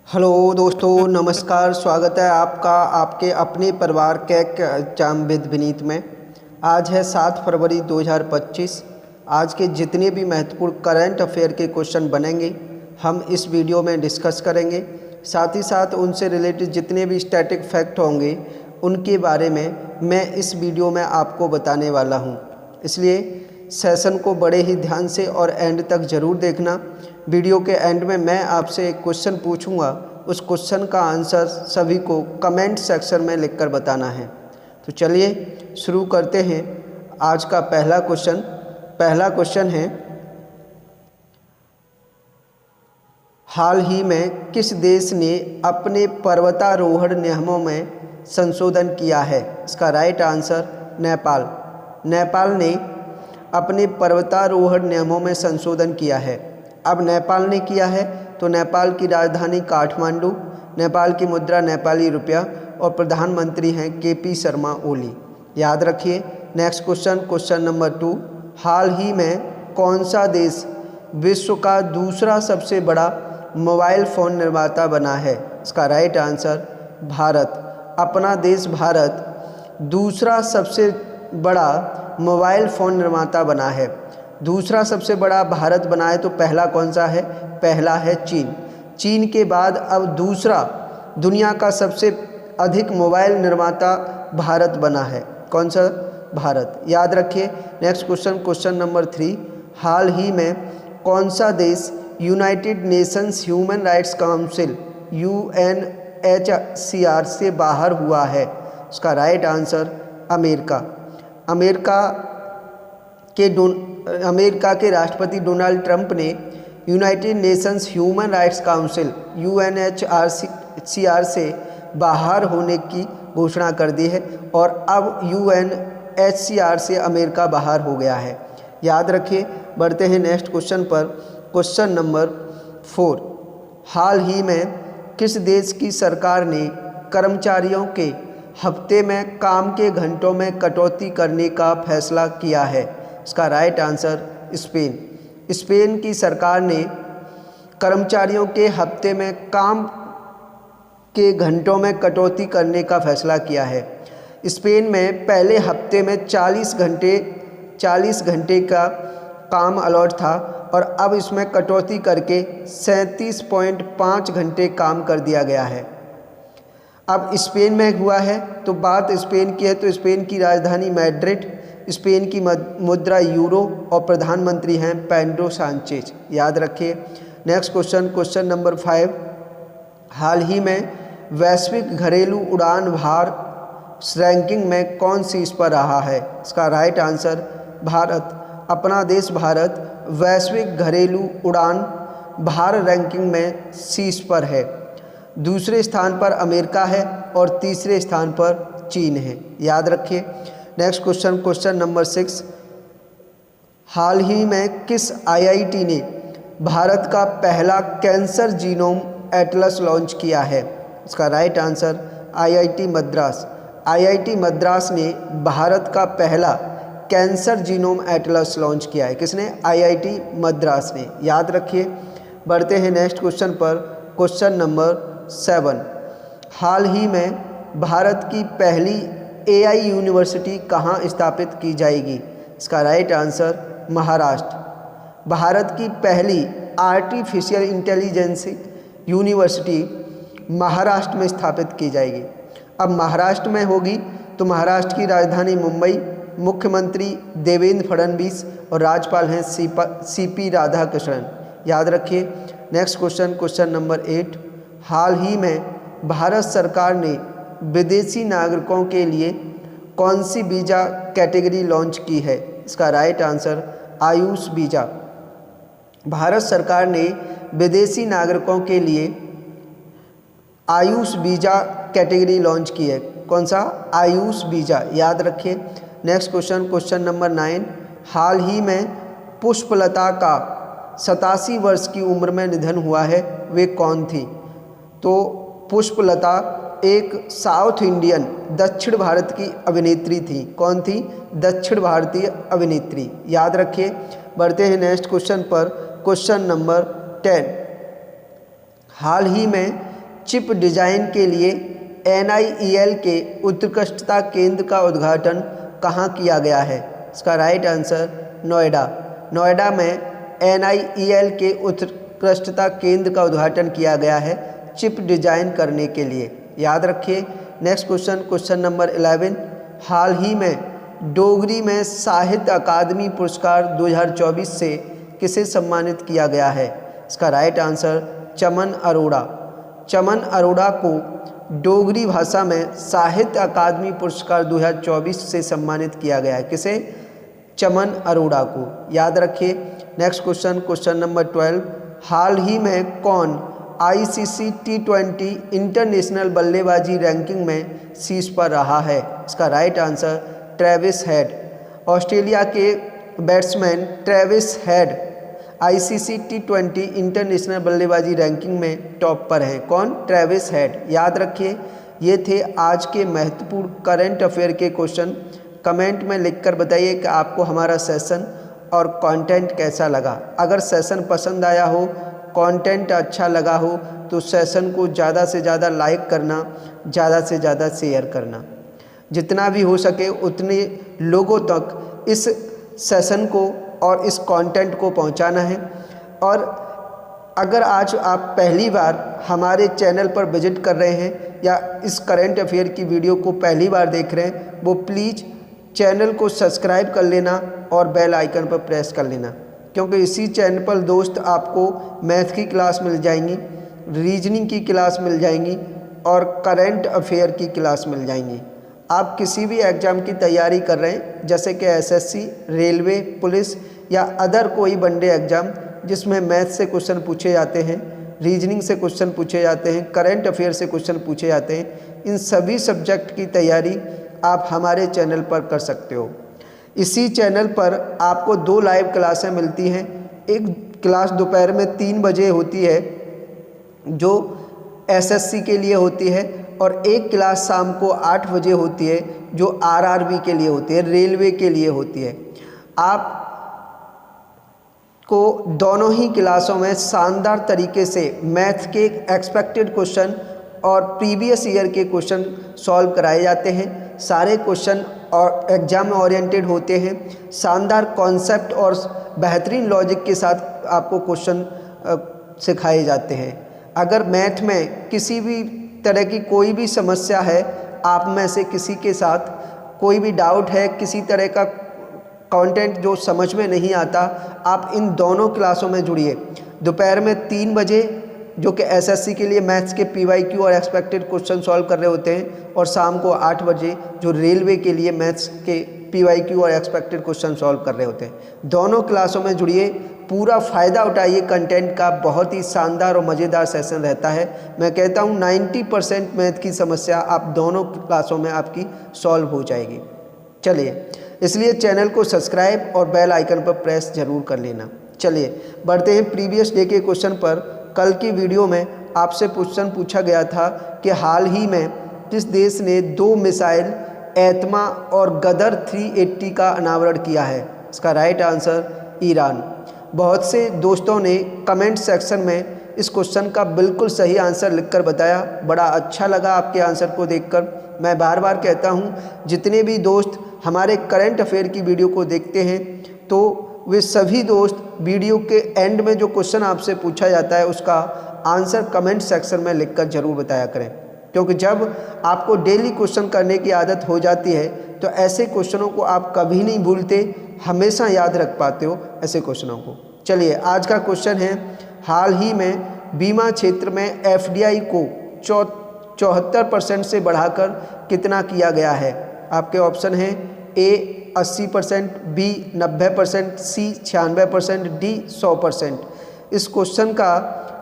Hello दोस्तों, नमस्कार। स्वागत है आपका आपके अपने परिवार कैक एग्जाम विद विनीत में। आज है 7 फरवरी 2025। आज के जितने भी महत्वपूर्ण करंट अफेयर के क्वेश्चन बनेंगे हम इस वीडियो में डिस्कस करेंगे। साथ ही साथ उनसे रिलेटेड जितने भी स्टैटिक फैक्ट होंगे उनके बारे में मैं इस वीडियो में आपको बताने वाला हूँ। इसलिए सेशन को बड़े ही ध्यान से और एंड तक ज़रूर देखना। वीडियो के एंड में मैं आपसे एक क्वेश्चन पूछूंगा, उस क्वेश्चन का आंसर सभी को कमेंट सेक्शन में लिखकर बताना है। तो चलिए शुरू करते हैं आज का पहला क्वेश्चन। पहला क्वेश्चन है, हाल ही में किस देश ने अपने पर्वतारोहण नियमों में संशोधन किया है? इसका राइट आंसर नेपाल। नेपाल ने अपने पर्वतारोहण नियमों में संशोधन किया है। अब नेपाल ने किया है तो नेपाल की राजधानी काठमांडू, नेपाल की मुद्रा नेपाली रुपया और प्रधानमंत्री हैं केपी शर्मा ओली। याद रखिए। नेक्स्ट क्वेश्चन, क्वेश्चन नंबर 2, हाल ही में कौन सा देश विश्व का दूसरा सबसे बड़ा मोबाइल फ़ोन निर्माता बना है? इसका राइट आंसर भारत। अपना देश भारत दूसरा सबसे बड़ा मोबाइल फ़ोन निर्माता बना है। दूसरा सबसे बड़ा भारत बना है तो पहला कौन सा है? पहला है चीन। चीन के बाद अब दूसरा दुनिया का सबसे अधिक मोबाइल निर्माता भारत बना है। कौन सा? भारत। याद रखिए। नेक्स्ट क्वेश्चन, क्वेश्चन नंबर 3, हाल ही में कौन सा देश United Nations human rights council UNHCR से बाहर हुआ है? उसका राइट आंसर अमेरिका। अमेरिका के राष्ट्रपति डोनाल्ड ट्रंप ने United Nations human rights council UNHCR से बाहर होने की घोषणा कर दी है और अब UNHCR से अमेरिका बाहर हो गया है। याद रखिए। बढ़ते हैं नेक्स्ट क्वेश्चन पर। क्वेश्चन नंबर 4, हाल ही में किस देश की सरकार ने कर्मचारियों के हफ्ते में काम के घंटों में कटौती करने का फैसला किया है? इसका राइट आंसर स्पेन। स्पेन की सरकार ने कर्मचारियों के हफ्ते में काम के घंटों में कटौती करने का फैसला किया है। स्पेन में पहले हफ्ते में 40 घंटे का काम अलॉट था और अब इसमें कटौती करके 37.5 घंटे काम कर दिया गया है। अब स्पेन में हुआ है तो बात स्पेन की है तो स्पेन की राजधानी मैड्रिड, स्पेन की मुद्रा यूरो और प्रधानमंत्री हैं पेड्रो सांचेज। याद रखिए। नेक्स्ट क्वेश्चन, क्वेश्चन नंबर 5, हाल ही में वैश्विक घरेलू उड़ान भार रैंकिंग में कौन शीर्ष पर रहा है? इसका राइट आंसर भारत। अपना देश भारत वैश्विक घरेलू उड़ान भार रैंकिंग में शीर्ष पर है। दूसरे स्थान पर अमेरिका है और तीसरे स्थान पर चीन है। याद रखिए। नेक्स्ट क्वेश्चन, क्वेश्चन नंबर 6, हाल ही में किस IIT ने भारत का पहला कैंसर जीनोम एटलस लॉन्च किया है? इसका right answer IIT Madras. IIT Madras ने भारत का पहला कैंसर जीनोम एटलस लॉन्च किया है। किसने? IIT मद्रास ने। याद रखिए। बढ़ते हैं नेक्स्ट क्वेश्चन पर। क्वेश्चन नंबर 7, हाल ही में भारत की पहली AI यूनिवर्सिटी कहाँ स्थापित की जाएगी? इसका राइट आंसर महाराष्ट्र। भारत की पहली आर्टिफिशियल इंटेलिजेंस यूनिवर्सिटी महाराष्ट्र में स्थापित की जाएगी। अब महाराष्ट्र में होगी तो महाराष्ट्र की राजधानी मुंबई, मुख्यमंत्री देवेंद्र फडणवीस और राज्यपाल हैं CP राधाकृष्णन। याद रखिए। नेक्स्ट क्वेश्चन, क्वेश्चन नंबर 8, हाल ही में भारत सरकार ने विदेशी नागरिकों के लिए कौन सी वीज़ा कैटेगरी लॉन्च की है? इसका right answer Ayush visa. Bharat सरकार ने विदेशी नागरिकों के लिए आयुष वीज़ा कैटेगरी लॉन्च की है। कौन सा? आयुष वीज़ा। याद रखिए। नेक्स्ट क्वेश्चन, क्वेश्चन नंबर 9, हाल ही में पुष्पलता का 87 वर्ष की उम्र में निधन हुआ है, वे कौन थी? तो पुष्पलता एक साउथ इंडियन दक्षिण भारत की अभिनेत्री थी। कौन थी? दक्षिण भारतीय अभिनेत्री। याद रखिए। बढ़ते हैं नेक्स्ट क्वेश्चन पर। क्वेश्चन नंबर 10, हाल ही में चिप डिज़ाइन के लिए NIEL के उत्कृष्टता केंद्र का उद्घाटन कहाँ किया गया है? इसका राइट आंसर नोएडा। नोएडा में NIEL के उत्कृष्टता केंद्र का उद्घाटन किया गया है चिप डिज़ाइन करने के लिए। याद रखिए। नेक्स्ट क्वेश्चन नंबर 11, हाल ही में डोगरी में साहित्य अकादमी पुरस्कार 2024 से किसे सम्मानित किया गया है? इसका राइट आंसर चमन अरोड़ा। चमन अरोड़ा को डोगरी भाषा में साहित्य अकादमी पुरस्कार 2024 से सम्मानित किया गया है। किसे? चमन अरोड़ा को। याद रखिए। नेक्स्ट क्वेश्चन नंबर 12, हाल ही में कौन ICC T20 इंटरनेशनल बल्लेबाजी रैंकिंग में शीर्ष पर रहा है? इसका right answer Travis Head. Australia के batsman Travis Head ICC T20 international बल्लेबाजी रैंकिंग में टॉप पर हैं। कौन? Travis Head. याद रखिए। ये थे आज के महत्वपूर्ण करंट अफेयर के क्वेश्चन। कमेंट में लिखकर बताइए कि आपको हमारा सेशन और कंटेंट कैसा लगा। अगर सेशन पसंद आया हो, कंटेंट अच्छा लगा हो तो सेशन को ज़्यादा से ज़्यादा लाइक करना, ज़्यादा से ज़्यादा शेयर करना, जितना भी हो सके उतने लोगों तक इस सेशन को और इस कंटेंट को पहुंचाना है। और अगर आज आप पहली बार हमारे चैनल पर विजिट कर रहे हैं या इस करंट अफेयर की वीडियो को पहली बार देख रहे हैं, वो प्लीज़ चैनल को सब्सक्राइब कर लेना और बेल आइकन पर प्रेस कर लेना, क्योंकि इसी चैनल पर दोस्त आपको मैथ की क्लास मिल जाएंगी, रीजनिंग की क्लास मिल जाएंगी और करंट अफेयर की क्लास मिल जाएंगी। आप किसी भी एग्ज़ाम की तैयारी कर रहे हैं, जैसे कि SSC, रेलवे, पुलिस या अदर कोई वनडे एग्ज़ाम जिसमें मैथ से क्वेश्चन पूछे जाते हैं, रीजनिंग से क्वेश्चन पूछे जाते हैं, करंट अफेयर से क्वेश्चन पूछे जाते हैं, इन सभी सब्जेक्ट की तैयारी आप हमारे चैनल पर कर सकते हो। इसी चैनल पर आपको 2 लाइव क्लासें मिलती हैं। एक क्लास दोपहर में 3 बजे होती है जो SSC के लिए होती है, और एक क्लास शाम को 8 बजे होती है जो RRB के लिए होती है, रेलवे के लिए होती है। आप को दोनों ही क्लासों में शानदार तरीके से मैथ के एक्सपेक्टेड क्वेश्चन और प्रीवियस ईयर के क्वेश्चन सॉल्व कराए जाते हैं। सारे क्वेश्चन और एग्जाम ओरिएंटेड होते हैं। शानदार कॉन्सेप्ट और बेहतरीन लॉजिक के साथ आपको क्वेश्चन सिखाए जाते हैं। अगर मैथ में किसी भी तरह की कोई भी समस्या है, आप में से किसी के साथ कोई भी डाउट है, किसी तरह का कंटेंट जो समझ में नहीं आता, आप इन दोनों क्लासों में जुड़िए। दोपहर में 3 बजे जो कि SSC के लिए मैथ्स के PYQ और एक्सपेक्टेड क्वेश्चन सॉल्व कर रहे होते हैं, और शाम को 8 बजे जो रेलवे के लिए मैथ्स के PYQ और एक्सपेक्टेड क्वेश्चन सॉल्व कर रहे होते हैं। दोनों क्लासों में जुड़िए, पूरा फ़ायदा उठाइए कंटेंट का। बहुत ही शानदार और मज़ेदार सेशन रहता है। मैं कहता हूँ 90% मैथ की समस्या आप दोनों क्लासों में आपकी सॉल्व हो जाएगी। चलिए, इसलिए चैनल को सब्सक्राइब और बेल आइकन पर प्रेस जरूर कर लेना। चलिए बढ़ते हैं प्रीवियस डे के क्वेश्चन पर। कल की वीडियो में आपसे क्वेश्चन पूछा गया था कि हाल ही में किस देश ने 2 मिसाइल एतमा और गदर 380 का अनावरण किया है? इसका राइट आंसर ईरान। बहुत से दोस्तों ने कमेंट सेक्शन में इस क्वेश्चन का बिल्कुल सही आंसर लिखकर बताया। बड़ा अच्छा लगा आपके आंसर को देखकर। मैं बार बार कहता हूँ, जितने भी दोस्त हमारे करंट अफेयर की वीडियो को देखते हैं तो वे सभी दोस्त वीडियो के एंड में जो क्वेश्चन आपसे पूछा जाता है उसका आंसर कमेंट सेक्शन में लिखकर ज़रूर बताया करें, क्योंकि जब आपको डेली क्वेश्चन करने की आदत हो जाती है तो ऐसे क्वेश्चनों को आप कभी नहीं भूलते, हमेशा याद रख पाते हो ऐसे क्वेश्चनों को। चलिए, आज का क्वेश्चन है, हाल ही में बीमा क्षेत्र में FDI को 74% से बढ़ाकर कितना किया गया है? आपके ऑप्शन हैं A 80%, B 90%, C 96%, D 100%। इस क्वेश्चन का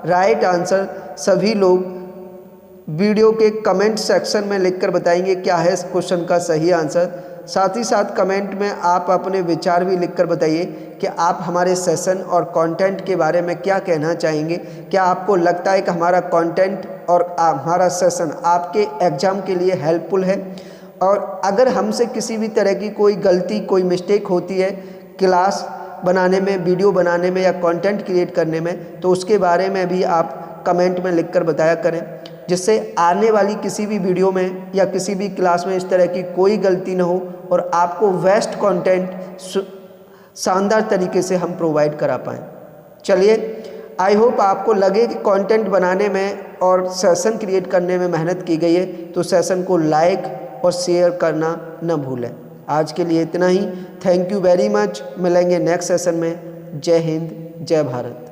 राइट आंसर सभी लोग वीडियो के कमेंट सेक्शन में लिखकर बताएंगे क्या है इस क्वेश्चन का सही आंसर। साथ ही साथ कमेंट में आप अपने विचार भी लिखकर बताइए कि आप हमारे सेशन और कंटेंट के बारे में क्या कहना चाहेंगे। क्या आपको लगता है कि हमारा कंटेंट और हमारा सेशन आपके एग्ज़ाम के लिए हेल्पफुल है? और अगर हमसे किसी भी तरह की कोई गलती, कोई मिस्टेक होती है क्लास बनाने में, वीडियो बनाने में या कंटेंट क्रिएट करने में, तो उसके बारे में भी आप कमेंट में लिखकर बताया करें, जिससे आने वाली किसी भी वीडियो में या किसी भी क्लास में इस तरह की कोई गलती ना हो और आपको बेस्ट कंटेंट शानदार तरीके से हम प्रोवाइड करा पाएँ। चलिए, आई होप आपको लगे कि कंटेंट बनाने में और सेशन क्रिएट करने में मेहनत की गई है, तो सेशन को लाइक और शेयर करना न भूलें। आज के लिए इतना ही। Thank you very much. मिलेंगे नेक्स्ट सेशन में। जय हिंद, जय भारत।